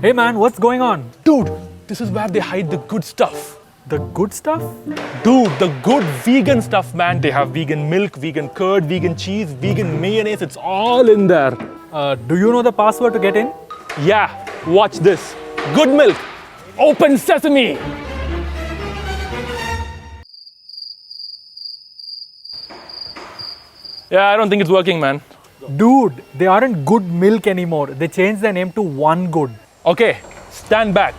Hey man, what's going on? Dude, this is where they hide the good stuff. The good stuff? Dude, the good vegan stuff, man. They have vegan milk, vegan curd, vegan cheese, vegan mayonnaise. It's all in there. Do you know the password to get in? Yeah, watch this. Good milk. Open sesame. Yeah, I don't think it's working, man. Dude, they aren't good milk anymore. They changed their name to One Good. Okay, stand back.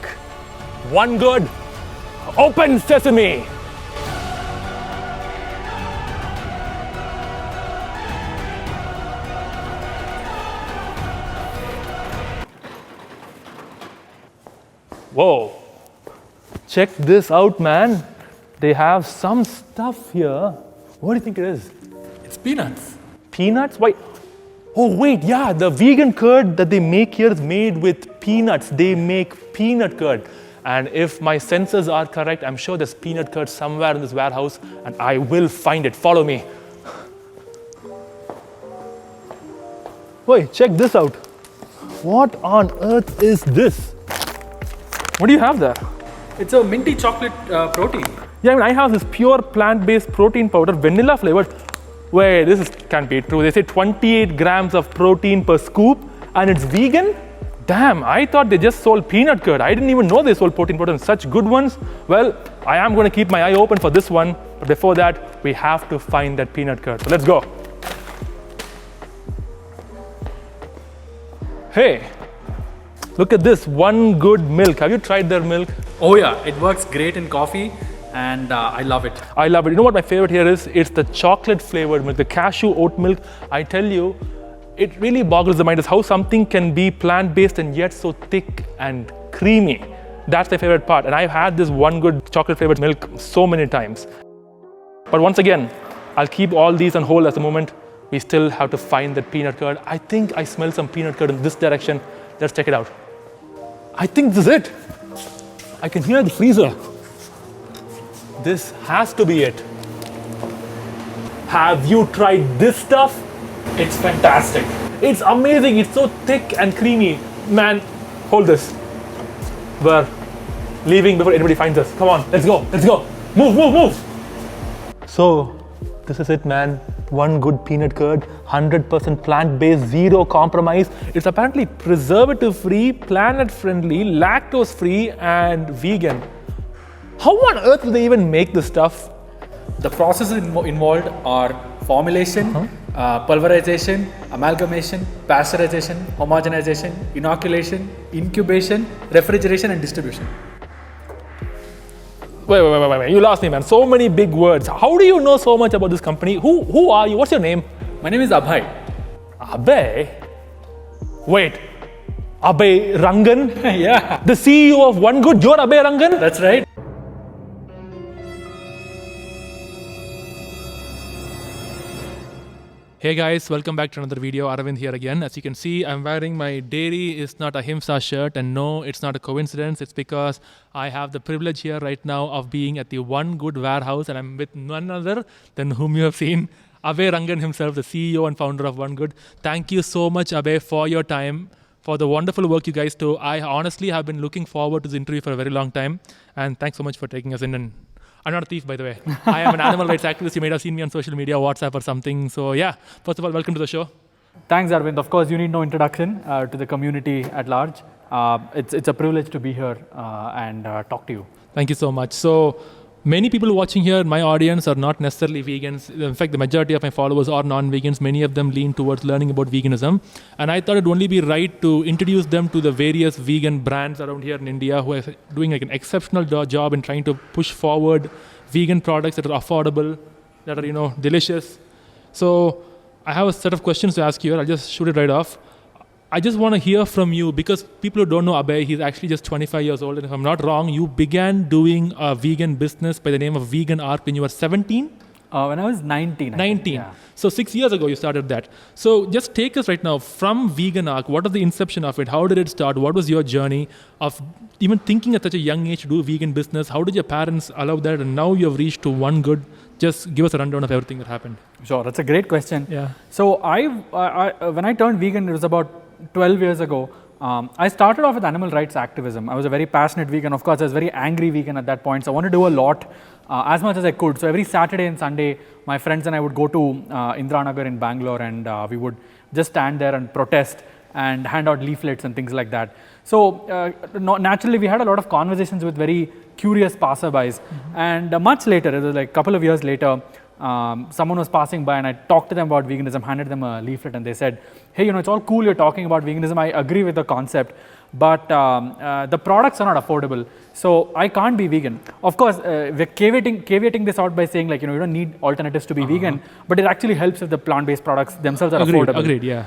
One good. Open sesame. Whoa. Check this out, man. They have some stuff here. What do you think it is? It's peanuts. Peanuts? Why? Oh, wait, yeah, the vegan curd that they make here is made with peanuts. They make peanut curd. And if my senses are correct, I'm sure there's peanut curd somewhere in this warehouse, and I will find it. Follow me. Wait, check this out. What on earth is this? What do you have there? It's a minty chocolate protein. Yeah, I mean, I have this pure plant-based protein powder, vanilla flavored. Wait, can't be true. They say 28 grams of protein per scoop, and it's vegan? Damn, I thought they just sold peanut curd. I didn't even know they sold protein powder and such good ones. Well, I am going to keep my eye open for this one, but before that, we have to find that peanut curd. So let's go. Hey, look at this, One Good milk. Have you tried their milk? Oh yeah, it works great in coffee and I love it. I love it. You know what my favorite here is? It's the chocolate flavored milk, the cashew oat milk. I tell you, it really boggles the mind is how something can be plant-based and yet so thick and creamy. That's my favorite part. And I've had this One Good chocolate flavored milk so many times. But once again, I'll keep all these on hold at the moment. We still have to find that peanut curd. I think I smell some peanut curd in this direction. Let's check it out. I think this is it. I can hear the freezer. This has to be it. Have you tried this stuff? It's fantastic. It's amazing. It's so thick and creamy. Man, hold this. We're leaving before anybody finds us. Come on, let's go. Let's go. Move, move, move. So, this is it, man. One Good peanut curd, 100% plant-based, zero compromise. It's apparently preservative-free, planet-friendly, lactose-free, and vegan. How on earth do they even make this stuff? The processes involved are formulation, pulverization, amalgamation, pasteurization, homogenization, inoculation, incubation, refrigeration, and distribution. Wait. You lost me, man. So many big words. How do you know so much about this company? Who are you? What's your name? My name is Abhay. Abhay? Wait. Abhay Rangan? Yeah. The CEO of One Good, you're Abhay Rangan? That's right. Hey guys, welcome back to another video. Arvind here again. As you can see, I'm wearing my Dairy is not Ahimsa shirt, and no, it's not a coincidence. It's because I have the privilege here right now of being at the One Good warehouse, and I'm with none other than whom you have seen, Abhay Rangan himself, the CEO and founder of One Good. Thank you so much, Abhay, for your time, for the wonderful work you guys do. I honestly have been looking forward to this interview for a very long time, and thanks so much for taking us in. And I'm not a thief, by the way. I am an animal rights activist. You might have seen me on social media, WhatsApp or something. So yeah, first of all, welcome to the show. Thanks, Arvind. Of course, you need no introduction to the community at large. It's a privilege to be here and talk to you. Thank you so much. So many people watching here, my audience, are not necessarily vegans. In fact, the majority of my followers are non-vegans. Many of them lean towards learning about veganism. And I thought it would only be right to introduce them to the various vegan brands around here in India who are doing like an exceptional job in trying to push forward vegan products that are affordable, that are, delicious. So I have a set of questions to ask you. I'll just shoot it right off. I just want to hear from you, because people who don't know Abhay, he's actually just 25 years old. And if I'm not wrong, you began doing a vegan business by the name of Vegan Arc when you were 17? When I was 19. 19. Yeah. So 6 years ago, you started that. So just take us right now from Vegan Arc. What was the inception of it? How did it start? What was your journey of even thinking at such a young age to do vegan business? How did your parents allow that? And now you have reached to one good. Just give us a rundown of everything that happened. Sure, that's a great question. Yeah. So when I turned vegan, it was about 12 years ago. I started off with animal rights activism. I was a very passionate vegan. Of course, I was a very angry vegan at that point. So I wanted to do a lot, as much as I could. So every Saturday and Sunday, my friends and I would go to Indiranagar in Bangalore, and we would just stand there and protest and hand out leaflets and things like that. So naturally, we had a lot of conversations with very curious passerbys. And much later, it was like a couple of years later, someone was passing by and I talked to them about veganism, handed them a leaflet, and they said, hey, it's all cool you're talking about veganism. I agree with the concept, but the products are not affordable. So I can't be vegan. Of course, we're caveating this out by saying you don't need alternatives to be vegan, but it actually helps if the plant-based products themselves are affordable. Agreed, yeah.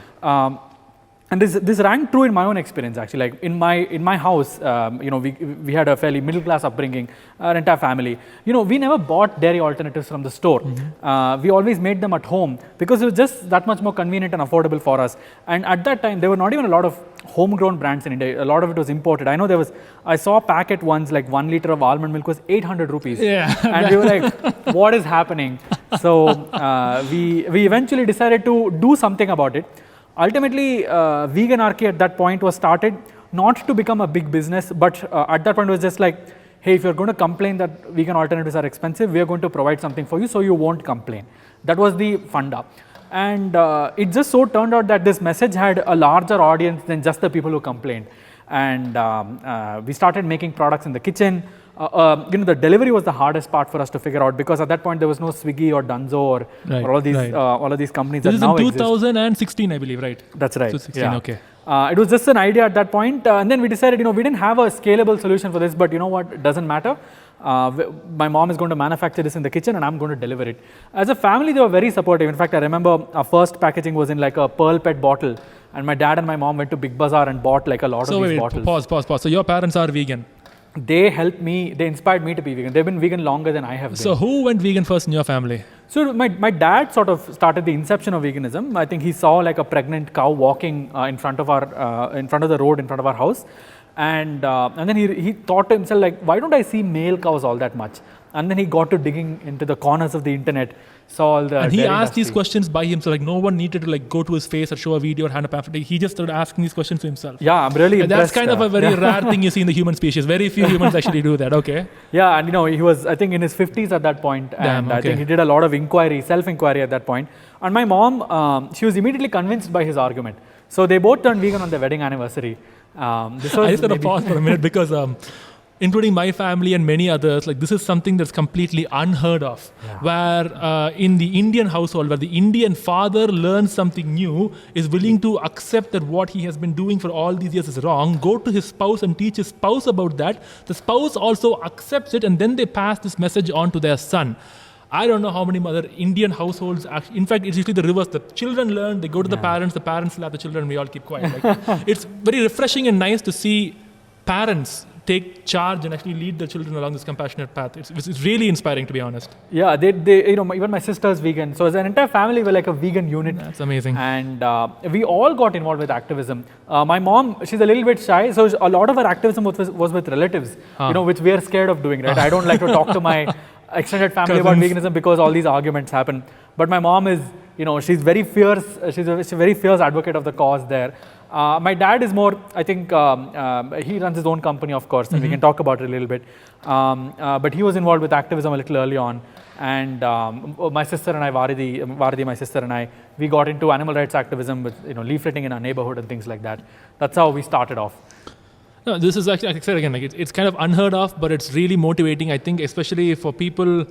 And this rang true in my own experience actually. Like in my house, we had a fairly middle class upbringing, our entire family. We never bought dairy alternatives from the store. We always made them at home because it was just that much more convenient and affordable for us. And at that time, there were not even a lot of homegrown brands in India. A lot of it was imported. I know I saw a packet once, like 1 liter of almond milk was 800 rupees. Yeah. And we were like, what is happening? So we eventually decided to do something about it. Ultimately, Vegan Arc at that point was started not to become a big business, but at that point it was just like, hey, if you're going to complain that vegan alternatives are expensive, we are going to provide something for you so you won't complain. That was the funda. And it just so turned out that this message had a larger audience than just the people who complained. And we started making products in the kitchen. The delivery was the hardest part for us to figure out, because at that point there was no Swiggy or Dunzo or all of these companies this that now exist. This is in 2016, I believe, right? That's right. 2016, yeah. Okay. It was just an idea at that point, and then we decided, we didn't have a scalable solution for this, but you know what, it doesn't matter. My mom is going to manufacture this in the kitchen and I'm going to deliver it. As a family, they were very supportive. In fact, I remember our first packaging was in like a Pearl Pet bottle, and my dad and my mom went to Big Bazaar and bought like a lot of these bottles. Pause. So your parents are vegan? They helped me, they inspired me to be vegan. They've been vegan longer than I have been. So who went vegan first in your family? So my dad sort of started the inception of veganism. I think he saw like a pregnant cow walking in front of the road in front of our house. And then he thought to himself, like, why don't I see male cows all that much? And then he got to digging into the corners of the internet, saw all the. And he asked these questions by himself. Like, no one needed to like go to his face or show a video or hand a pamphlet. He just started asking these questions to himself. Yeah, I'm really impressed. That's kind of a very rare thing you see in the human species. Very few humans actually do that. Okay. Yeah, and he was, I think, in his 50s at that point, and I think he did a lot of self-inquiry at that point. And my mom, she was immediately convinced by his argument. So they both turned vegan on their wedding anniversary. I just got to pause for a minute because including my family and many others, like this is something that's completely unheard of. Yeah. Where in the Indian household, where the Indian father learns something new, is willing to accept that what he has been doing for all these years is wrong, go to his spouse and teach his spouse about that. The spouse also accepts it, and then they pass this message on to their son. I don't know how many other Indian households actually, in fact, it's usually the reverse. The children learn, they go to the parents slap the children, and we all keep quiet. Like, it's very refreshing and nice to see parents take charge and actually lead their children along this compassionate path. It's really inspiring, to be honest. Yeah, they even my sister's vegan. So as an entire family, we're like a vegan unit. That's amazing. And we all got involved with activism. My mom, she's a little bit shy, so a lot of her activism was with relatives, which we are scared of doing, right? I don't like to talk to my extended family about veganism because all these arguments happen. But my mom is, she's very fierce. She's a very fierce advocate of the cause there. My dad is more, I think, he runs his own company, of course, and we can talk about it a little bit. But he was involved with activism a little early on. And my sister and I, Varidi, my sister and I, we got into animal rights activism with, leafleting in our neighborhood and things like that. That's how we started off. No, this is actually, like I said again, like it's kind of unheard of, but it's really motivating, I think, especially for people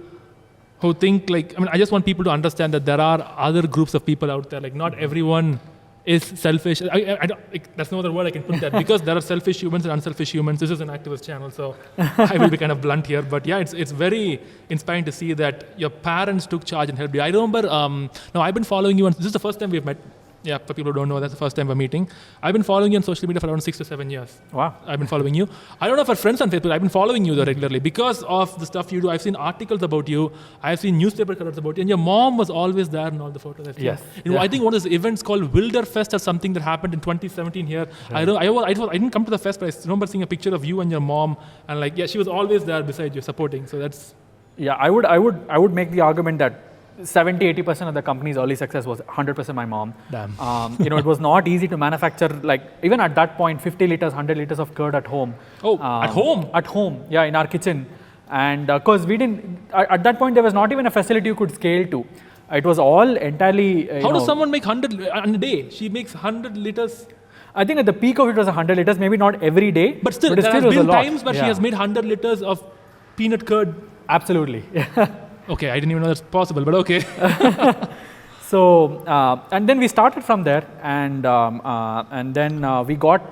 who think I just want people to understand that there are other groups of people out there. Like not everyone is selfish. That's no other word I can put that, because there are selfish humans and unselfish humans. This is an activist channel, so I will be kind of blunt here. But yeah, it's very inspiring to see that your parents took charge and helped you. I remember, now I've been following you, and this is the first time we've met. Yeah, for people who don't know, that's the first time we're meeting. I've been following you on social media for around 6 to 7 years. Wow. I've been following you. I don't know if our friends on Facebook, I've been following you though regularly because of the stuff you do. I've seen articles about you. I've seen newspaper cuts about you. And your mom was always there in all the photos I've seen. Yes. You know, I think one of those events called Wilderfest or something that happened in 2017 here. Right. I didn't come to the fest, but I remember seeing a picture of you and your mom. And like, yeah, she was always there beside you supporting. So that's... Yeah, I would make the argument that 70-80% of the company's early success was 100% my mom. Damn. You know, it was not easy to manufacture, like, even at that point, 50 liters, 100 liters of curd at home. Oh, at home? At home, yeah, in our kitchen. And because we didn't, at that point, there was not even a facility you could scale to. It was all entirely, How does someone make 100 on a day? She makes 100 liters. I think at the peak of it was 100 liters, maybe not every day. But still, there has been times where she has made 100 liters of peanut curd. Absolutely. Okay, I didn't even know that's possible, but okay. So, and then we started from there, and then we got,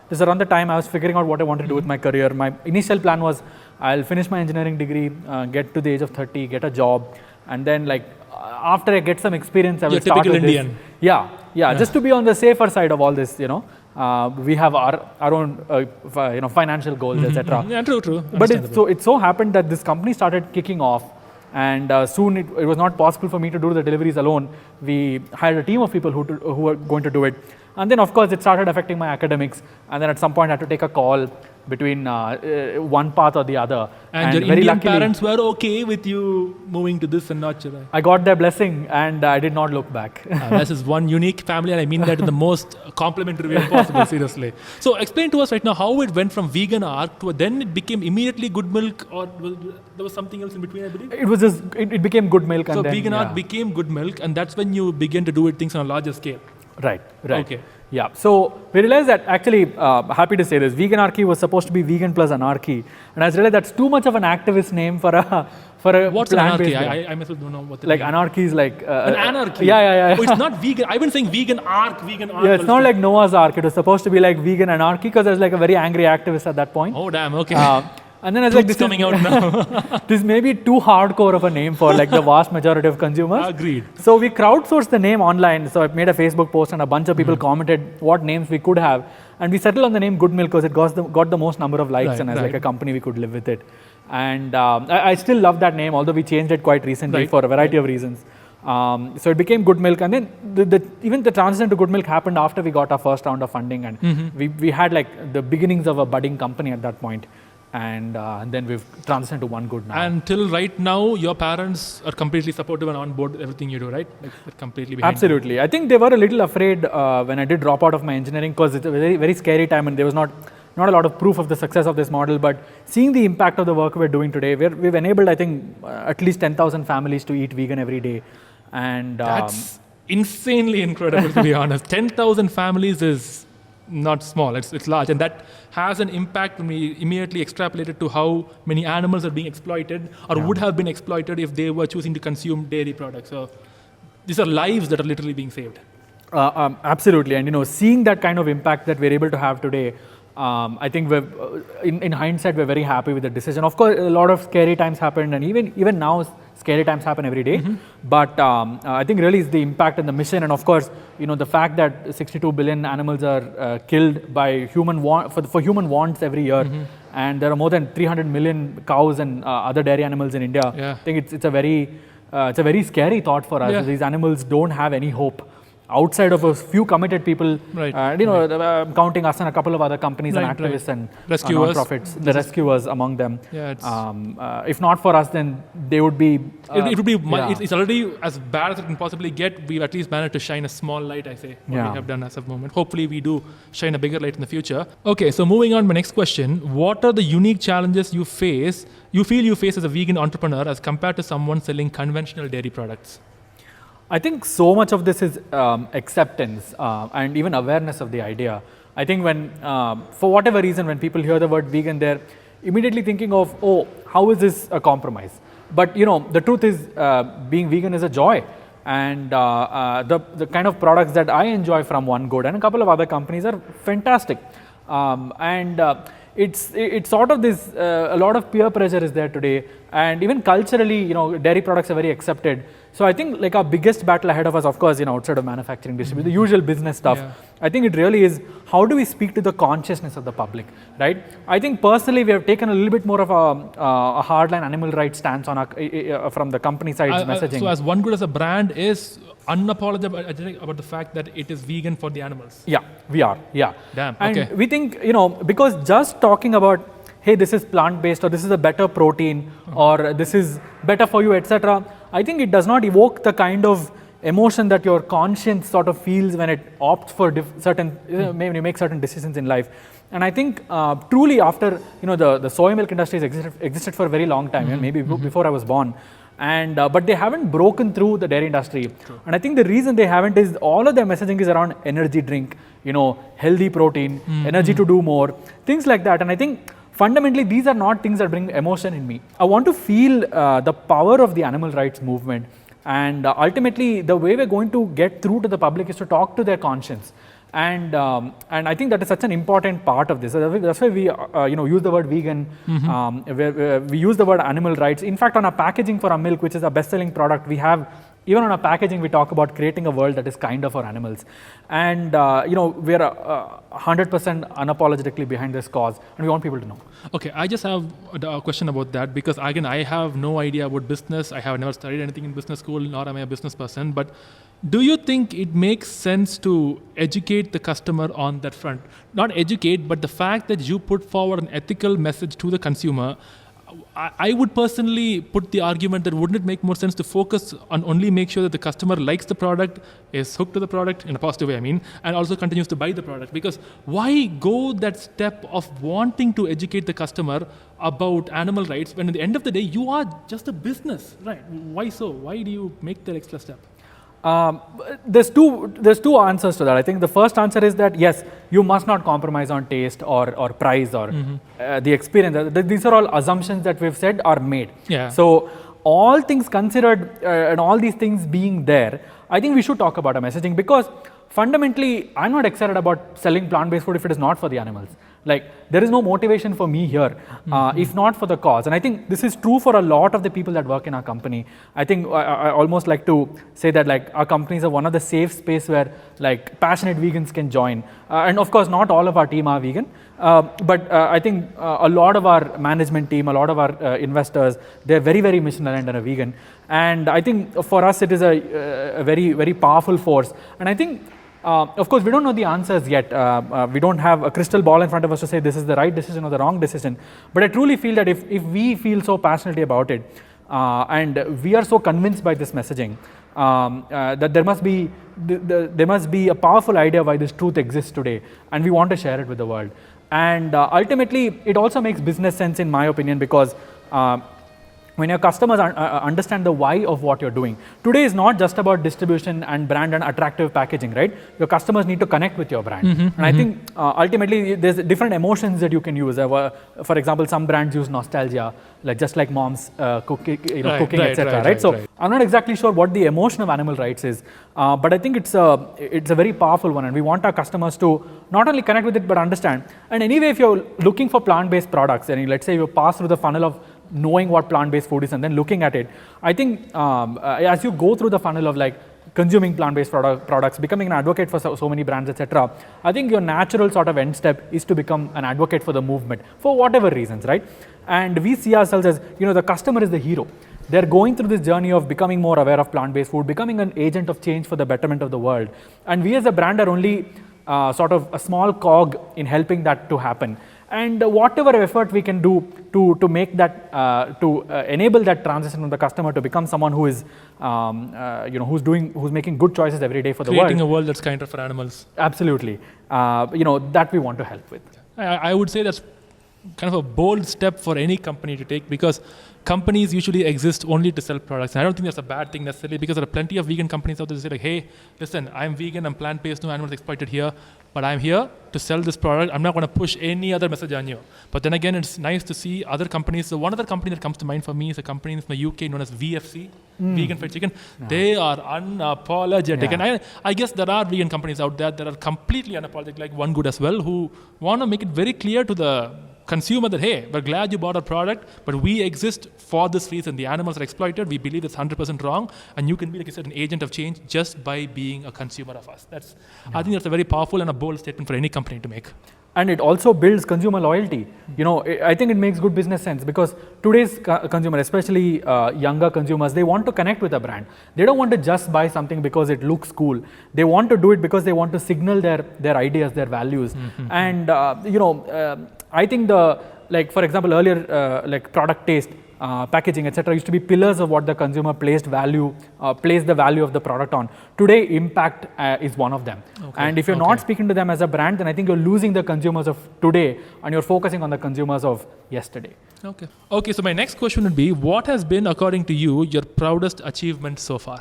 this is around the time I was figuring out what I wanted to do with my career. My initial plan was, I'll finish my engineering degree, get to the age of 30, get a job, and then like, after I get some experience, I will start with Indian. This. Yeah, just to be on the safer side of all this, you know. We have our own, financial goals, etc. Yeah, true. But it so happened that this company started kicking off, and soon it was not possible for me to do the deliveries alone. We hired a team of people who were going to do it. And then, of course, it started affecting my academics. And then at some point, I had to take a call between one path or the other. And your very Indian parents were okay with you moving to this and not Chennai? I got their blessing, and I did not look back. This is one unique family, and I mean that in the most complimentary way possible, seriously. So explain to us right now how it went from vegan ARC to then it became immediately Good Milk, or there was something else in between, I believe? It was just, it became Good Milk. So and then, vegan ARC became Good Milk, and that's when you began to do things on a larger scale. Right. Okay. Yeah. So we realized that actually, happy to say this, Veganarchy was supposed to be vegan plus anarchy, and I realized that's too much of an activist name for a What's an anarchy? I myself don't know what the like name. Anarchy is like an anarchy. Yeah. Oh, it's not vegan. I've been saying vegan arc. Yeah, it's not like Noah's Ark. It was supposed to be like vegan anarchy because I was like a very angry activist at that point. Oh damn. Okay. And then I was like, this coming out now. This may be too hardcore of a name for like the vast majority of consumers. Agreed. So we crowdsourced the name online. So I made a Facebook post and a bunch of people commented what names we could have. And we settled on the name Good Milk because it got the most number of likes, and as like a company we could live with it. And I still love that name, although we changed it quite recently for a variety of reasons. So it became Good Milk, and then even the transition to Good Milk happened after we got our first round of funding, and we had like the beginnings of a budding company at that point. And then we've transitioned to One Good now. And till right now, your parents are completely supportive and on board with everything you do, right? Like they're completely behind Absolutely. you. I think they were a little afraid when I did drop out of my engineering because it's a very, very scary time and there was not a lot of proof of the success of this model. But seeing the impact of the work we're doing today, we've enabled, I think, at least 10,000 families to eat vegan every day. And that's insanely incredible, to be honest. 10,000 families is not small, it's large, and that has an impact when we immediately extrapolate it to how many animals are being exploited or would have been exploited if they were choosing to consume dairy products. So these are lives that are literally being saved. Absolutely, and seeing that kind of impact that we're able to have today, I think in hindsight we're very happy with the decision. Of course, a lot of scary times happened, and even now scary times happen every day. But I think really it's the impact and the mission, and of course, the fact that 62 billion animals are killed by for human wants every year, and there are more than 300 million cows and other dairy animals in India. Yeah. I think it's a very scary thought for us. Yeah. These animals don't have any hope outside of a few committed people, counting us and a couple of other companies and activists and non-profits, the rescuers among them. Yeah, if not for us, then they would be... It's already as bad as it can possibly get. We've at least managed to shine a small light, I say, what we have done as of the moment. Hopefully we do shine a bigger light in the future. Okay, so moving on to my next question. What are the unique challenges you feel you face as a vegan entrepreneur as compared to someone selling conventional dairy products? I think so much of this is acceptance and even awareness of the idea. I think when, for whatever reason, when people hear the word vegan, they're immediately thinking of, oh, how is this a compromise? But the truth is, being vegan is a joy. And the kind of products that I enjoy from One Good and a couple of other companies are fantastic. It's sort of this, a lot of peer pressure is there today. And even culturally, dairy products are very accepted. So I think like our biggest battle ahead of us, of course, outside of manufacturing, distribution, the usual business stuff. Yeah. I think it really is how do we speak to the consciousness of the public, right? I think personally we have taken a little bit more of a hardline animal rights stance on our, from the company side's messaging. So as One Good as a brand is unapologetic about the fact that it is vegan for the animals. Yeah, we are. Yeah. Damn. And okay. we think, because just talking about, hey, this is plant-based, or this is a better protein, or this is better for you, etc. I think it does not evoke the kind of emotion that your conscience sort of feels when it opts for certain, when you make certain decisions in life. And I think truly after, the soy milk industry has existed for a very long time, maybe before I was born. And but they haven't broken through the dairy industry. True. And I think the reason they haven't is all of their messaging is around energy drink, healthy protein, energy to do more, things like that. And I think fundamentally these are not things that bring emotion in me. I want to feel the power of the animal rights movement. And ultimately, the way we're going to get through to the public is to talk to their conscience, and I think that is such an important part of this. That's why we use the word vegan. We use the word animal rights. In fact, on our packaging for our milk, which is a best-selling product, we have even on our packaging we talk about creating a world that is kinder for animals, and we are 100% unapologetically behind this cause, and we want people to know. Okay, I just have a question about that because again, I have no idea about business. I have never studied anything in business school, nor am I a business person. But do you think it makes sense to educate the customer on that front? Not educate, but the fact that you put forward an ethical message to the consumer. I would personally put the argument that wouldn't it make more sense to focus on only make sure that the customer likes the product, is hooked to the product in a positive way, and also continues to buy the product. Because why go that step of wanting to educate the customer about animal rights when at the end of the day, you are just a business, right? Why so? Why do you make that extra step? There's two answers to that. I think the first answer is that yes, you must not compromise on taste or price or the experience. These are all assumptions that we've said are made. Yeah. So all things considered and all these things being there, I think we should talk about our messaging, because fundamentally I'm not excited about selling plant-based food if it is not for the animals. Like, there is no motivation for me here, if not for the cause. And I think this is true for a lot of the people that work in our company. I think I almost like to say that like our companies are one of the safe space where like passionate vegans can join. And of course, not all of our team are vegan, but I think a lot of our management team, a lot of our investors, they're very, very mission aligned and are vegan. And I think for us, it is a very, very powerful force. And I think of course, we don't know the answers yet. We don't have a crystal ball in front of us to say this is the right decision or the wrong decision. But I truly feel that if we feel so passionately about it, and we are so convinced by this messaging, that there must be a powerful idea why this truth exists today, and we want to share it with the world. And ultimately, it also makes business sense, in my opinion, because when your customers understand the why of what you're doing. Today is not just about distribution and brand and attractive packaging, right? Your customers need to connect with your brand. And I think ultimately there's different emotions that you can use. For example, some brands use nostalgia, like just like mom's cooking, etc. Right? So I'm not exactly sure what the emotion of animal rights is, but I think it's a very powerful one, and we want our customers to not only connect with it but understand. And anyway, if you're looking for plant-based products, and let's say you pass through the funnel of knowing what plant-based food is and then looking at it, I think as you go through the funnel of like consuming plant-based products, becoming an advocate for so many brands, etc., I think your natural sort of end step is to become an advocate for the movement for whatever reasons, right? And we see ourselves as, the customer is the hero. They're going through this journey of becoming more aware of plant-based food, becoming an agent of change for the betterment of the world. And we as a brand are only sort of a small cog in helping that to happen. And whatever effort we can do to make that, to enable that transition of the customer to become someone who is, who's making good choices every day for the world. Creating a world that's kinder for animals. Absolutely. That we want to help with. I would say that's kind of a bold step for any company to take, because companies usually exist only to sell products. And I don't think that's a bad thing necessarily, because there are plenty of vegan companies out there that say like, hey, listen, I'm vegan, I'm plant-based, no animals exploited here, but I'm here to sell this product. I'm not going to push any other message on you. But then again, it's nice to see other companies. So one other company that comes to mind for me is a company in the UK known as VFC, Vegan Fried Chicken. Yeah. They are unapologetic. Yeah. And I guess there are vegan companies out there that are completely unapologetic, like One Good as well, who want to make it very clear to the consumer that, hey, we're glad you bought our product, but we exist for this reason. The animals are exploited. We believe it's 100% wrong. And you can be, like you said, an agent of change just by being a consumer of us. I think that's a very powerful and a bold statement for any company to make. And it also builds consumer loyalty. I think it makes good business sense because today's consumer, especially younger consumers, they want to connect with a brand. They don't want to just buy something because it looks cool. They want to do it because they want to signal their ideas, their values. And I think for example, earlier like product taste, packaging, etc., used to be pillars of what the consumer placed the value of the product on. Today, impact is one of them. And if you're not speaking to them as a brand, then I think you're losing the consumers of today and you're focusing on the consumers of yesterday. Okay, so my next question would be, what has been, according to you, your proudest achievement so far?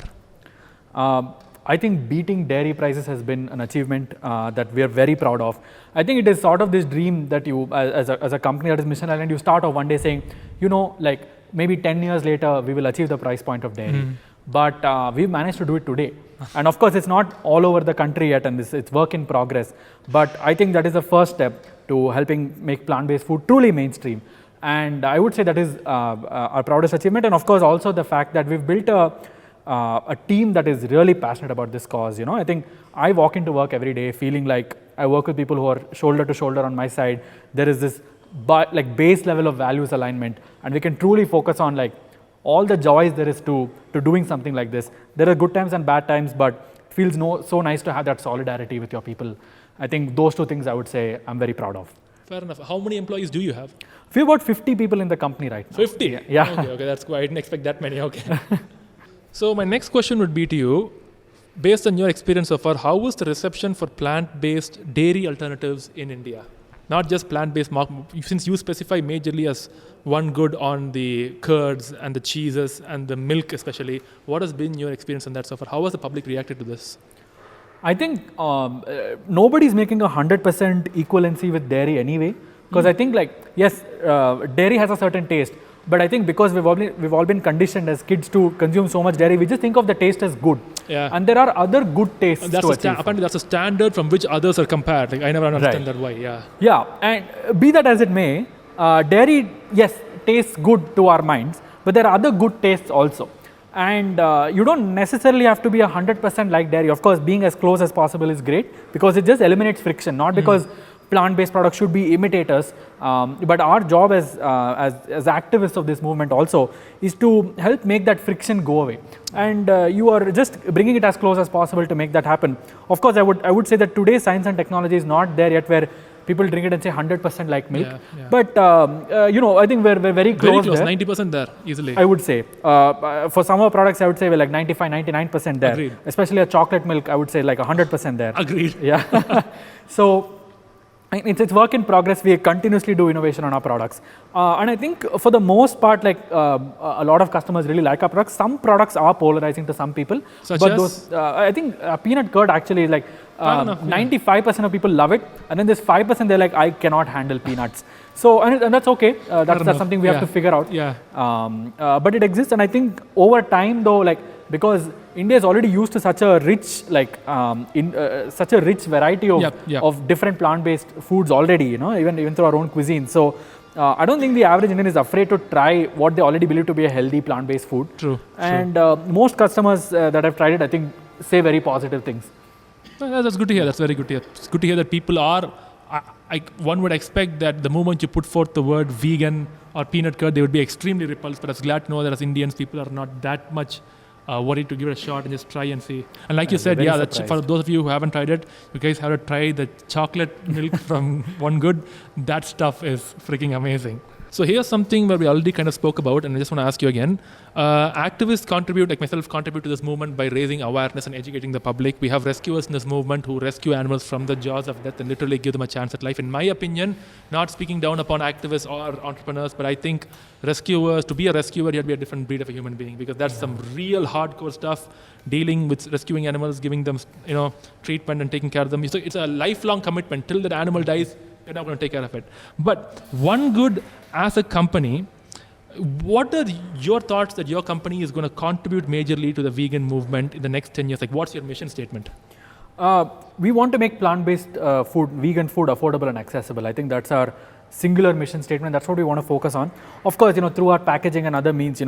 I think beating dairy prices has been an achievement that we are very proud of. I think it is sort of this dream that you, as a company that is mission aligned, you start off one day saying, like maybe 10 years later, we will achieve the price point of dairy. But we've managed to do it today. And of course, it's not all over the country yet, and it's work in progress. But I think that is the first step to helping make plant-based food truly mainstream. And I would say that is our proudest achievement. And of course, also the fact that we've built a team that is really passionate about this cause. I think I walk into work every day feeling like I work with people who are shoulder to shoulder on my side. There is this base level of values alignment, and we can truly focus on like all the joys there is to doing something like this. There are good times and bad times, but it feels so nice to have that solidarity with your people. I think those two things I would say I'm very proud of. Fair enough. How many employees do you have? We have about 50 people in the company right now. 50? Yeah. Okay, that's cool. I didn't expect that many. Okay. So my next question would be to you, based on your experience so far, how was the reception for plant-based dairy alternatives in India? Not just plant-based, since you specify majorly as one good on the curds and the cheeses and the milk especially, what has been your experience on that so far? How has the public reacted to this? I think nobody's making 100% equivalency with dairy anyway, because I think yes, dairy has a certain taste. But I think because we've all been conditioned as kids to consume so much dairy, we just think of the taste as good. Yeah. And there are other good tastes to achieve. Apparently that's a standard from which others are compared. I never understand that why. Yeah. Yeah, and be that as it may, dairy, yes, tastes good to our minds, but there are other good tastes also. And you don't necessarily have to be 100% like dairy. Of course, being as close as possible is great because it just eliminates friction, not because plant-based products should be imitators, but our job as activists of this movement also is to help make that friction go away. And you are just bringing it as close as possible to make that happen. Of course, I would say that today's science and technology is not there yet where people drink it and say 100% like milk. Yeah. But I think we're very close. Very close, there. 90% there, easily. I would say. For some of our products, I would say we're like 95, 99% there. Agreed. Especially a chocolate milk, I would say like 100% there. Agreed. Yeah. So it's work in progress. We continuously do innovation on our products. And I think for the most part, a lot of customers really like our products. Some products are polarizing to some people. Such but as? Those, I think peanut curd actually is 95% of people love it. And then there's 5% they're like, I cannot handle peanuts. So, and that's okay. That's something we have to figure out. Yeah. But it exists. And I think over time though, because India is already used to such a rich, such a rich variety of different plant-based foods already, even through our own cuisine. So I don't think the average Indian is afraid to try what they already believe to be a healthy plant-based food. True. And most customers that have tried it, I think, say very positive things. That's good to hear. That's very good to hear. It's good to hear that people are. One would expect that the moment you put forth the word vegan or peanut curd, they would be extremely repulsed. But I'm glad to know that as Indians, people are not that much worried to give it a shot and just try and see. And like you said, for those of you who haven't tried it, you guys have to try the chocolate milk from One Good. That stuff is freaking amazing. So here's something where we already kind of spoke about, and I just want to ask you again. Activists contribute, like myself, contribute to this movement by raising awareness and educating the public. We have rescuers in this movement who rescue animals from the jaws of death and literally give them a chance at life. In my opinion, not speaking down upon activists or entrepreneurs, but I think rescuers, to be a rescuer, you have to be a different breed of a human being, because that's some real hardcore stuff, dealing with rescuing animals, giving them treatment and taking care of them. So it's a lifelong commitment. Till that animal dies, you're not going to take care of it. But One Good, as a company, what are your thoughts that your company is going to contribute majorly to the vegan movement in the next 10 years? What's your mission statement? We want to make plant-based vegan food affordable and accessible. I think that's our singular mission statement. That's what we want to focus on. Of course, through our packaging and other means,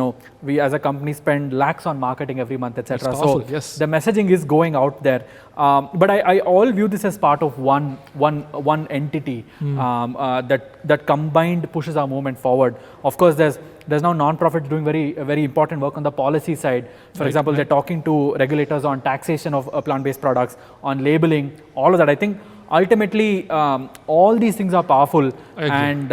we as a company spend lakhs on marketing every month, etc. So yes. the messaging is going out there. But I all view this as part of one entity that combined pushes our movement forward. Of course, there's now non-profits doing very important work on the policy side. For example, they're talking to regulators on taxation of plant-based products, on labeling, all of that. I think ultimately all these things are powerful, and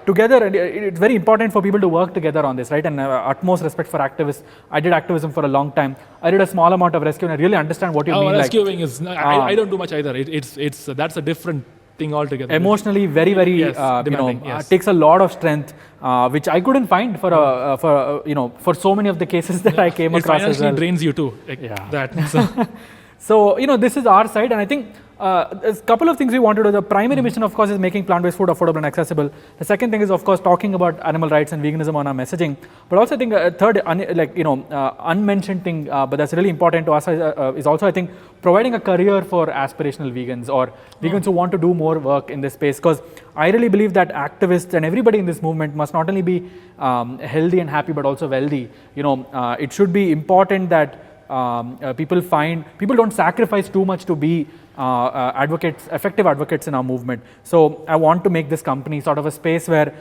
together it's very important for people to work together on this, right? And utmost respect for activists. I did activism for a long time. I did a small amount of rescue, and I really understand what you mean. Rescuing is I don't do much either. It's that's a different thing altogether. Emotionally, very takes a lot of strength, which I couldn't find for so many of the cases that I came across. It financially drains you too. So this is our side, and I think there's a couple of things we want to do. The primary mission, of course, is making plant-based food affordable and accessible. The second thing is, of course, talking about animal rights and veganism on our messaging. But also, I think a third, unmentioned thing, but that's really important to us is also, I think, providing a career for aspirational vegans or vegans who want to do more work in this space. Because I really believe that activists and everybody in this movement must not only be healthy and happy, but also wealthy. It should be important that people don't sacrifice too much to be effective advocates in our movement. So I want to make this company sort of a space where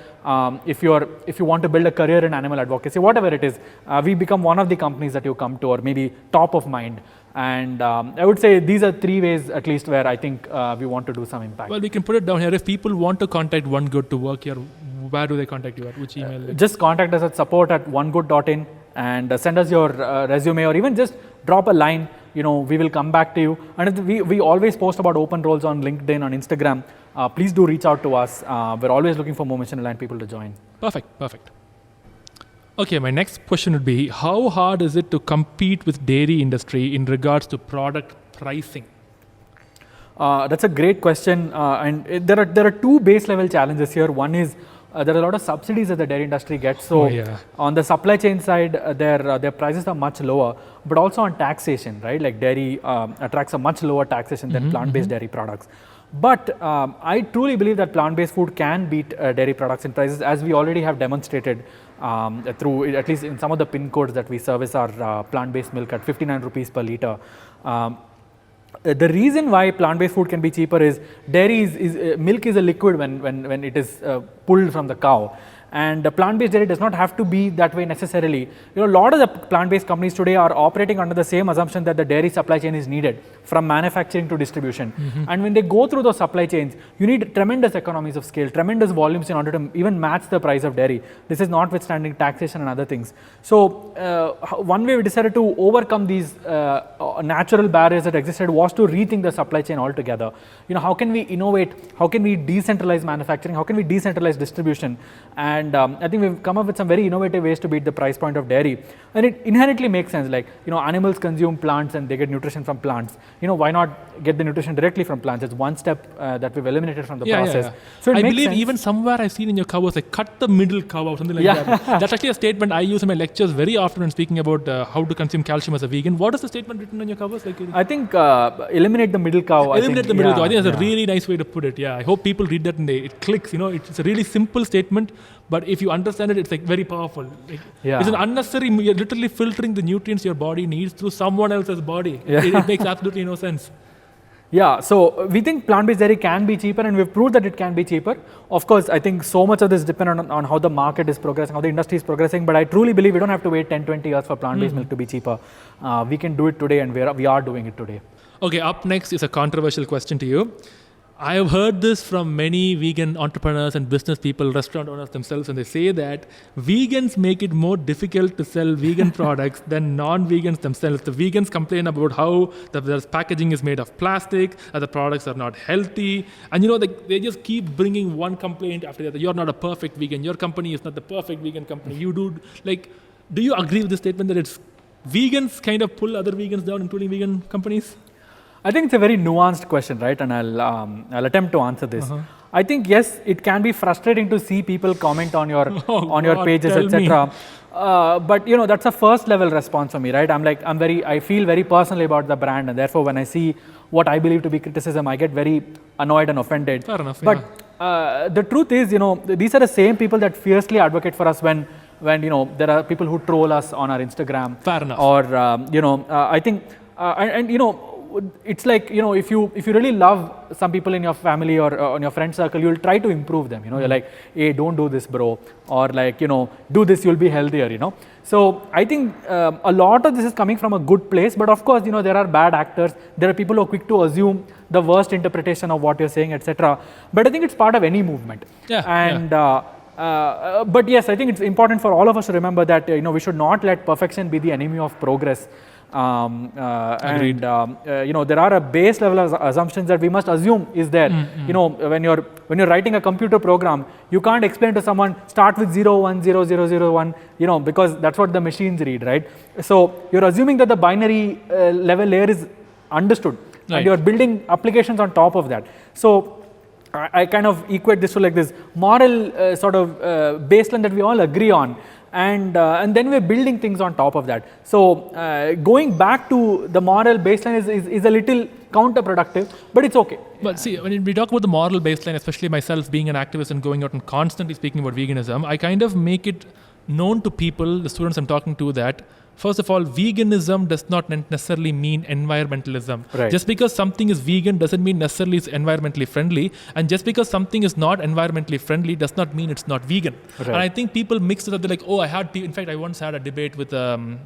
if you want to build a career in animal advocacy, whatever it is, we become one of the companies that you come to, or maybe top of mind. And I would say these are three ways at least where I think we want to do some impact. Well, we can put it down here. If people want to contact One Good to work here, where do they contact you at? Which email? Just contact us at support@onegood.in and send us your resume, or even just drop a line. We will come back to you. And we always post about open roles on LinkedIn, on Instagram. Please do reach out to us. We're always looking for more mission-aligned people to join. Perfect. Okay, my next question would be, how hard is it to compete with dairy industry in regards to product pricing? That's a great question. And there are two base level challenges here. One is there are a lot of subsidies that the dairy industry gets. So on the supply chain side, their prices are much lower, but also on taxation, right? Like dairy attracts a much lower taxation than plant-based dairy products. But I truly believe that plant-based food can beat dairy products in prices, as we already have demonstrated through, at least in some of the pin codes that we service our plant-based milk at 59 rupees per liter. The reason why plant-based food can be cheaper is milk is a liquid when it is pulled from the cow. And the plant-based dairy does not have to be that way necessarily. A lot of the plant-based companies today are operating under the same assumption that the dairy supply chain is needed from manufacturing to distribution. And when they go through those supply chains, you need tremendous economies of scale, tremendous volumes in order to even match the price of dairy. This is notwithstanding taxation and other things. So one way we decided to overcome these natural barriers that existed was to rethink the supply chain altogether. How can we innovate? How can we decentralize manufacturing? How can we decentralize distribution? And I think we've come up with some very innovative ways to beat the price point of dairy. And it inherently makes sense. Like, animals consume plants and they get nutrition from plants. Why not get the nutrition directly from plants? It's one step that we've eliminated from the process. So I believe sense. Even somewhere I've seen in your covers, like cut the middle cow out, something like that. That's actually a statement I use in my lectures very often when speaking about how to consume calcium as a vegan. What is the statement written on your covers? I think eliminate the middle cow. Eliminate the middle cow. I think that's a really nice way to put it. Yeah, I hope people read that and it clicks. It's a really simple statement. But if you understand it, it's like very powerful. It's an unnecessary, you're literally filtering the nutrients your body needs through someone else's body. It makes absolutely no sense. Yeah, so we think plant-based dairy can be cheaper, and we've proved that it can be cheaper. Of course, I think so much of this depends on how the market is progressing, how the industry is progressing, but I truly believe we don't have to wait 10-20 years for plant-based milk to be cheaper. We can do it today, and we are doing it today. Okay, up next is a controversial question to you. I have heard this from many vegan entrepreneurs and business people, restaurant owners themselves, and they say that vegans make it more difficult to sell vegan products than non-vegans themselves. The vegans complain about how their packaging is made of plastic, that the products are not healthy, and they just keep bringing one complaint after the other. You're not a perfect vegan. Your company is not the perfect vegan company. You do you agree with the statement that it's vegans kind of pull other vegans down, including vegan companies? I think it's a very nuanced question, right? And I'll attempt to answer this. I think yes, it can be frustrating to see people comment on your your pages, etc. But that's a first level response for me, right? I feel very personally about the brand, and therefore when I see what I believe to be criticism, I get very annoyed and offended. Fair enough. But the truth is, these are the same people that fiercely advocate for us when there are people who troll us on our Instagram. Fair enough. Or I think it's like, if you really love some people in your family or on your friend circle, you'll try to improve them. You're like, hey, don't do this, bro, or like, do this, you'll be healthier. So I think a lot of this is coming from a good place, but of course, there are bad actors. There are people who are quick to assume the worst interpretation of what you're saying, etc. But I think it's part of any movement. But yes, I think it's important for all of us to remember that we should not let perfection be the enemy of progress. Agreed. There are a base level of assumptions that we must assume is there. When you're writing a computer program, you can't explain to someone start with 0 1 0 0 0 1, because that's what the machines read, right? So you're assuming that the binary level layer is understood, and you're building applications on top of that. So I kind of equate this to like this moral sort of baseline that we all agree on. And then we're building things on top of that. So going back to the moral baseline is a little counterproductive, but it's okay. But see, when we talk about the moral baseline, especially myself being an activist and going out and constantly speaking about veganism, I kind of make it known to people, the students I'm talking to, that first of all, veganism does not necessarily mean environmentalism. Right. Just because something is vegan doesn't mean necessarily it's environmentally friendly. And just because something is not environmentally friendly does not mean it's not vegan. Right. And I think people mix it up. They're like, oh, in fact, I once had a debate with, a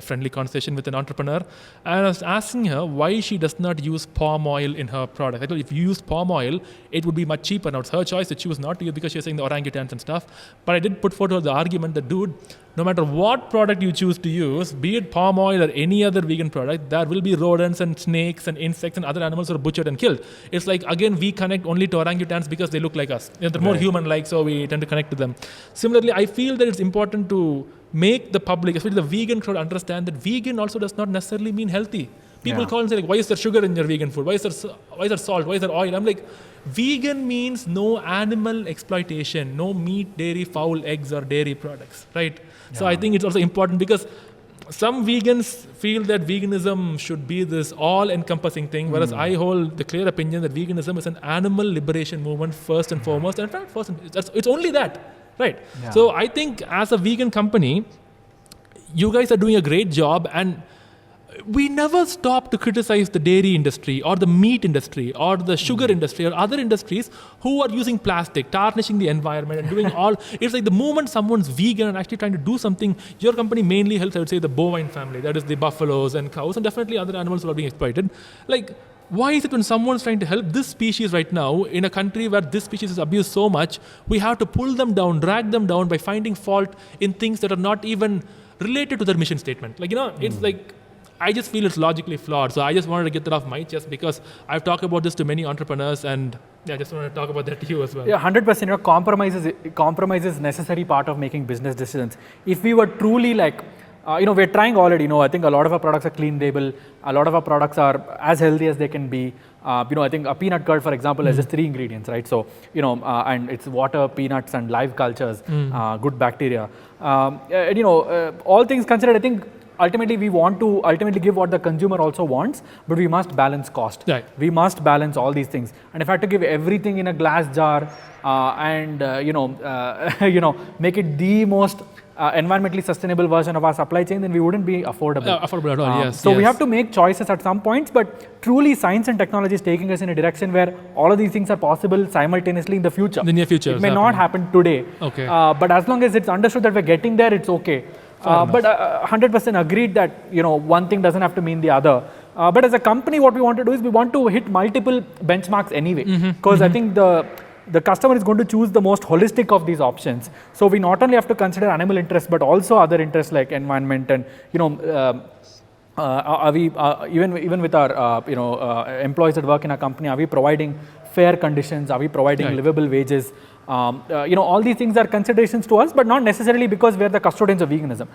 friendly conversation with an entrepreneur. And I was asking her why she does not use palm oil in her product. I told her, if you used palm oil, it would be much cheaper. Now, it's her choice to choose not to use because she's saying the orangutans and stuff. But I did put forward the argument that, dude, no matter what product you choose to use, be it palm oil or any other vegan product, there will be rodents and snakes and insects and other animals that are butchered and killed. It's like, again, we connect only to orangutans because they look like us. They're more human-like, so we tend to connect to them. Similarly, I feel that it's important to make the public, especially the vegan crowd, understand that vegan also does not necessarily mean healthy. People call and say, like, why is there sugar in your vegan food? Why is there salt? Why is there oil? I'm like, vegan means no animal exploitation, no meat, dairy, fowl, eggs, or dairy products, right? So I think it's also important because some vegans feel that veganism should be this all-encompassing thing, whereas I hold the clear opinion that veganism is an animal liberation movement first and foremost. And in fact, it's only that, right? Yeah. So I think as a vegan company, you guys are doing a great job, and we never stop to criticize the dairy industry or the meat industry or the sugar industry or other industries who are using plastic, tarnishing the environment and doing all. It's like the moment someone's vegan and actually trying to do something, your company mainly helps, I would say, the bovine family. That is the buffaloes and cows and definitely other animals who are being exploited. Like, why is it when someone's trying to help this species right now in a country where this species is abused so much, we have to pull them down, drag them down by finding fault in things that are not even related to their mission statement? Like, it's like, I just feel it's logically flawed. So I just wanted to get that off my chest because I've talked about this to many entrepreneurs, and I just want to talk about that to you as well. Yeah, 100%. Compromise is necessary part of making business decisions. If we were truly like, we're trying already. I think a lot of our products are clean label. A lot of our products are as healthy as they can be. I think a peanut curd, for example, has just 3 ingredients, right? So, and it's water, peanuts, and live cultures, good bacteria. All things considered, I think ultimately we want to give what the consumer also wants, but we must balance cost. Right. We must balance all these things. And if I had to give everything in a glass jar make it the most environmentally sustainable version of our supply chain, then we wouldn't be affordable. Affordable at all, yes. So we have to make choices at some points, but truly science and technology is taking us in a direction where all of these things are possible simultaneously in the future. The near future. It may not happen today. Okay. But as long as it's understood that we're getting there, it's okay. But 100% agreed that one thing doesn't have to mean the other. But as a company, what we want to do is we want to hit multiple benchmarks anyway, because I think the customer is going to choose the most holistic of these options. So we not only have to consider animal interests, but also other interests like environment and are we even with our employees that work in our company, are we providing fair conditions? Are we providing livable wages? All these things are considerations to us, but not necessarily because we are the custodians of veganism.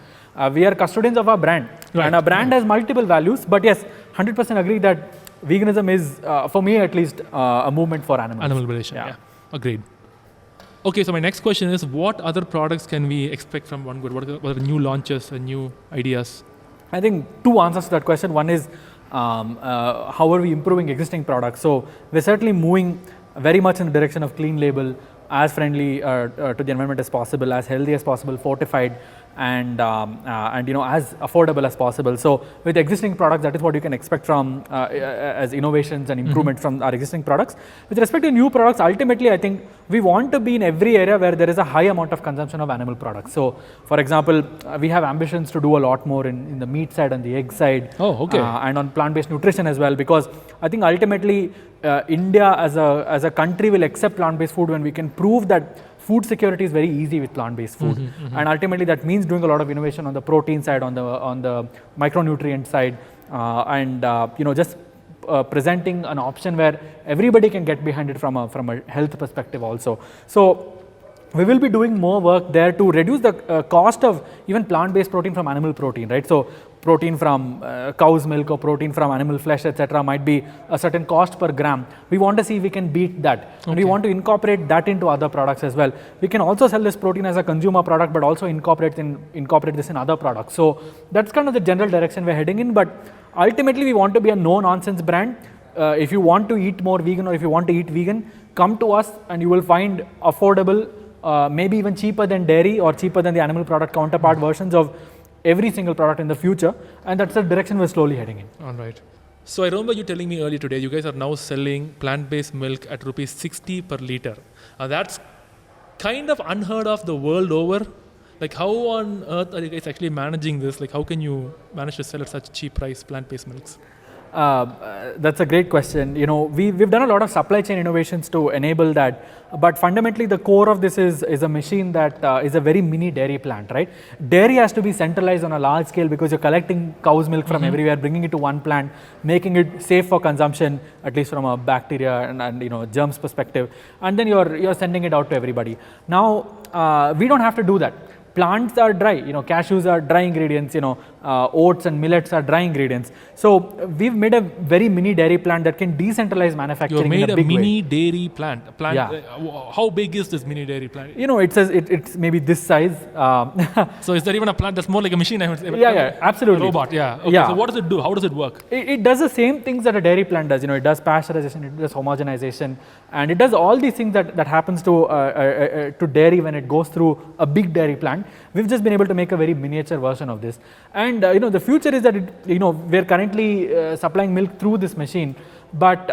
We are custodians of our brand, and our brand has multiple values. But yes, 100% agree that veganism is, for me at least, a movement for animals. Animal liberation, yeah. Agreed. Okay, so my next question is, what other products can we expect from One Good? What are the new launches and new ideas? I think 2 answers to that question. One is, how are we improving existing products? So we're certainly moving very much in the direction of clean label, as friendly to the environment as possible, as healthy as possible, fortified, and as affordable as possible. So with existing products, that is what you can expect from as innovations and improvement from our existing products. With respect to new products, ultimately I think we want to be in every area where there is a high amount of consumption of animal products. So for example, we have ambitions to do a lot more in the meat side and the egg side. And on plant-based nutrition as well, because I think ultimately India as a country will accept plant-based food when we can prove that food security is very easy with plant-based food, and ultimately that means doing a lot of innovation on the protein side, on the micronutrient side, and just presenting an option where everybody can get behind it from a health perspective also. So we will be doing more work there to reduce the cost of even plant-based protein from animal protein, right? So protein from cow's milk or protein from animal flesh, etc., might be a certain cost per gram. We want to see if we can beat that, and we want to incorporate that into other products as well. We can also sell this protein as a consumer product, but also incorporate this in other products. So that's kind of the general direction we're heading in. But ultimately, we want to be a no-nonsense brand. If you want to eat more vegan, or if you want to eat vegan, come to us and you will find affordable, maybe even cheaper than dairy or cheaper than the animal product counterpart versions of every single product in the future, and that's the direction we're slowly heading in. All right. So I remember you telling me earlier today, you guys are now selling plant-based milk at rupees 60 per liter. That's kind of unheard of the world over. Like, how on earth are you guys actually managing this? Like, how can you manage to sell at such cheap price plant-based milks? That's a great question. We've done a lot of supply chain innovations to enable that, but fundamentally the core of this is a machine that is a very mini dairy plant, right? Dairy has to be centralized on a large scale because you're collecting cow's milk from everywhere, bringing it to one plant, making it safe for consumption, at least from a bacteria and germs perspective, and then you're sending it out to everybody. Now we don't have to do that. Plants are dry, cashews are dry ingredients, oats and millets are dry ingredients. So we've made a very mini dairy plant that can decentralize manufacturing. You made in a big mini way. dairy plant. How big is this mini dairy plant? It's maybe this size. So is there even a plant that's more like a machine? Yeah, absolutely. A robot, yeah. Okay, yeah. So what does it do? How does it work? It does the same things that a dairy plant does. It does pasteurization, it does homogenization, and it does all these things that happens to dairy when it goes through a big dairy plant. We've just been able to make a very miniature version of this, and the future is that we're currently supplying milk through this machine, but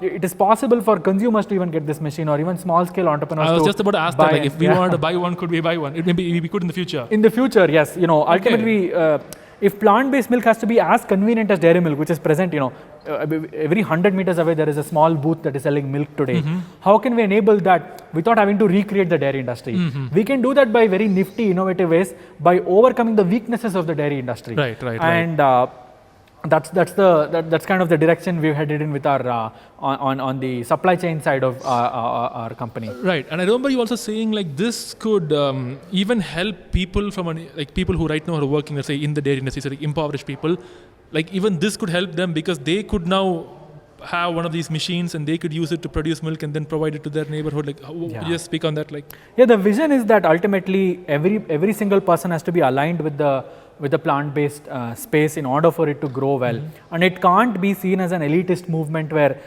it is possible for consumers to even get this machine, or even small scale entrepreneurs. I was just about to ask that, like, if we wanted to buy buy one, could we buy one? It maybe we could in the future. In the future, yes. Ultimately, if plant-based milk has to be as convenient as dairy milk, which is present, every 100 meters away there is a small booth that is selling milk today. How can we enable that without having to recreate the dairy industry? We can do that by very nifty, innovative ways, by overcoming the weaknesses of the dairy industry. Right. And that's kind of the direction we've headed in with our on the supply chain side of our company. Right, and I remember you also saying like this could even help people people who right now are working, let's say, in the dairy industry, so like impoverished people. Like even this could help them because they could now have one of these machines and they could use it to produce milk and then provide it to their neighborhood. Like, could you just speak on that? Yeah, the vision is that ultimately every single person has to be aligned with the plant-based space in order for it to grow well, and it can't be seen as an elitist movement where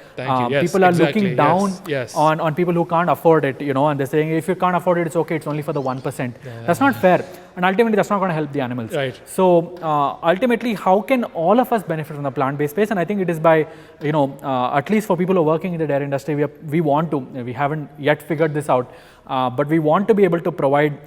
people are looking down on people who can't afford it, and they're saying if you can't afford it, it's okay, it's only for the 1%. That's not fair, and ultimately that's not going to help the animals. Right. So ultimately, how can all of us benefit from the plant-based space? And I think it is by at least for people who are working in the dairy industry, we haven't yet figured this out, but we want to be able to provide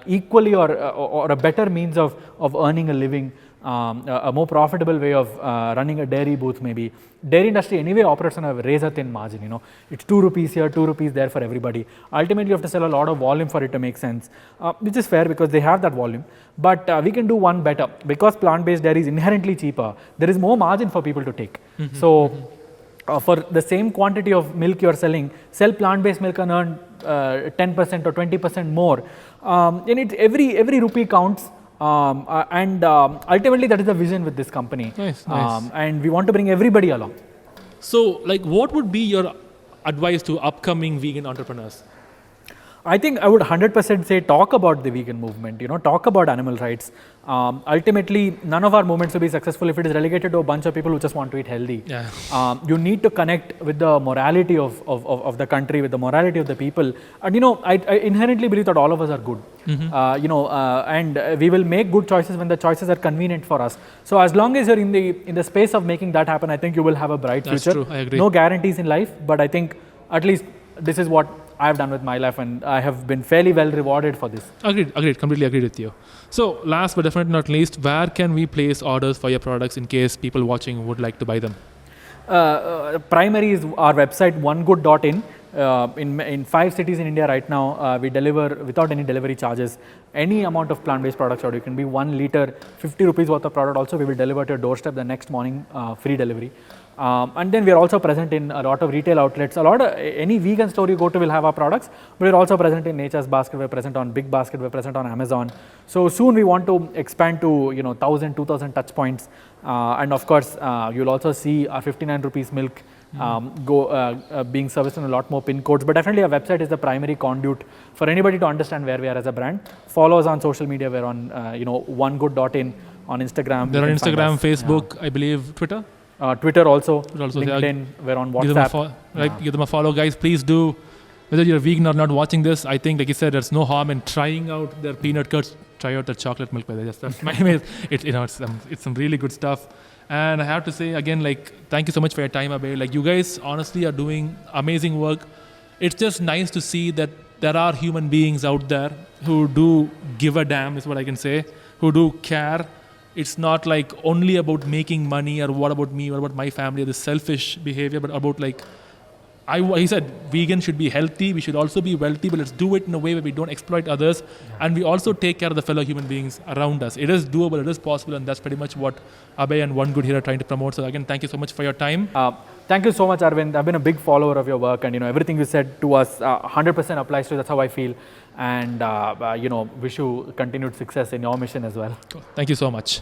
equally or a better means of earning a living, a more profitable way of running a dairy booth maybe. Dairy industry anyway operates on a razor-thin margin, It's 2 rupees here, 2 rupees there for everybody. Ultimately, you have to sell a lot of volume for it to make sense, which is fair because they have that volume. But we can do one better. Because plant-based dairy is inherently cheaper, there is more margin for people to take. So for the same quantity of milk you're selling, sell plant-based milk and earn 10% or 20% more. And every rupee counts, and ultimately that is the vision with this company. Nice. And we want to bring everybody along. So, like, what would be your advice to upcoming vegan entrepreneurs? I think I would 100% say talk about the vegan movement, talk about animal rights. Ultimately, none of our movements will be successful if it is relegated to a bunch of people who just want to eat healthy. Yeah. You need to connect with the morality of the country, with the morality of the people. And I inherently believe that all of us are good. And we will make good choices when the choices are convenient for us. So as long as you're in the space of making that happen, I think you will have a bright That's future. True. I agree. No guarantees in life, but I think at least this is what I've done with my life, and I have been fairly well rewarded for this. Agreed, completely agreed with you. So last but definitely not least, where can we place orders for your products in case people watching would like to buy them? Primary is our website, onegood.in. In 5 cities in India right now, we deliver without any delivery charges any amount of plant-based products. Or it can be 1 liter, 50 rupees worth of product also, we will deliver to your doorstep the next morning, free delivery. And then we are also present in a lot of retail outlets. Any vegan store you go to will have our products, but we're also present in Nature's Basket, we're present on Big Basket, we're present on Amazon. So soon we want to expand to 1,000, 2,000 touch points. And of course, you'll also see our 59 rupees milk being serviced in a lot more pin codes. But definitely our website is the primary conduit for anybody to understand where we are as a brand. Follow us on social media. We're on onegood.in, on Instagram. They're on Instagram, Facebook, I believe, Twitter. Twitter also, LinkedIn, we're on WhatsApp. Give them a follow, guys. Please do. Whether you're vegan or not watching this, I think, like you said, there's no harm in trying out their peanut curds. Try out their chocolate milk. That's my name. It's some really good stuff. And I have to say again, thank you so much for your time, Abhay. You guys honestly are doing amazing work. It's just nice to see that there are human beings out there who do give a damn, is what I can say, who do care. It's not only about making money or what about me, what about my family, or the selfish behavior, but about he said vegan should be healthy, we should also be wealthy, but let's do it in a way where we don't exploit others, and we also take care of the fellow human beings around us. It is doable, it is possible, and that's pretty much what Abhay and One Good here are trying to promote. So again, thank you so much for your time. Thank you so much, Arvind. I've been a big follower of your work, and everything you said to us 100% applies to you. That's how I feel, and wish you continued success in your mission as well. Cool. Thank you so much.